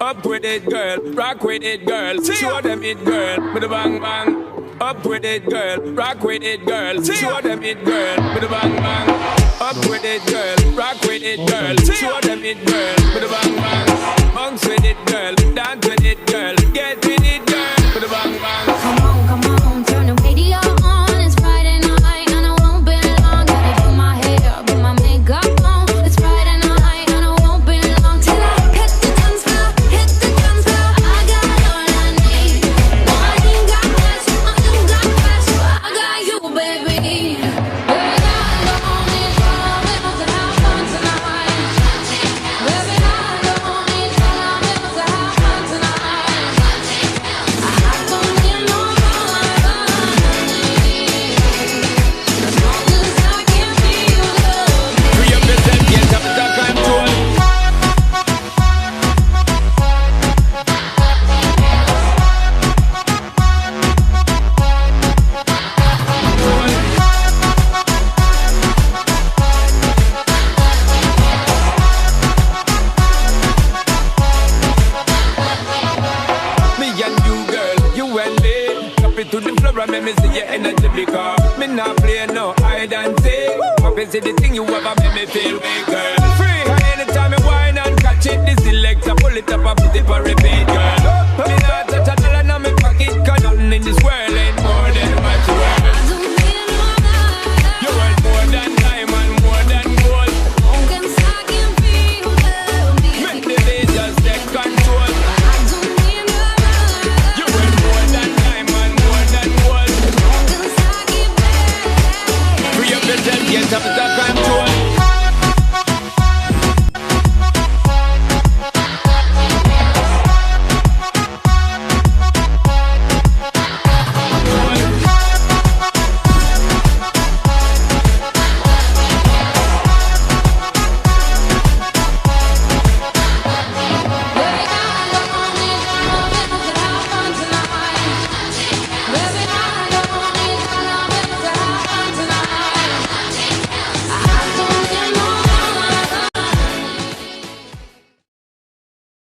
Up with it, girl. Rock with it, girl. Show them it, girl. With a bang bang. Up with it, girl. Rock with it, girl. Show them it, girl. With a bang bang. Up with it, girl. Rock with it, girl. Show them it, girl. With a bang bang. Bounce with it, girl. Dance with it, girl. Get with it, girl. With a bang bang. Come on, turn the radio on. It's Friday night and I won't be long. Gotta do my hair, put my makeup on. It's Friday night and I won't be long till I hit the dance floor, hit the dance floor. I got all I need. No, I ain't got much, I ain't got much, but I got you, baby. Baby, I don't need trouble to have fun tonight. Baby, I don't need trouble to have fun tonight. I don't need no more as long as I can feel love. Free up yourself, get up the control. Me and you, girl, you and me. Drop it to the floor and make me see your energy because me not play no hide and seek. Pop it, see the thing you ever make me feel big, girl. Free, anytime me whine and catch it, this selector pull it up and put it for repeat, girl.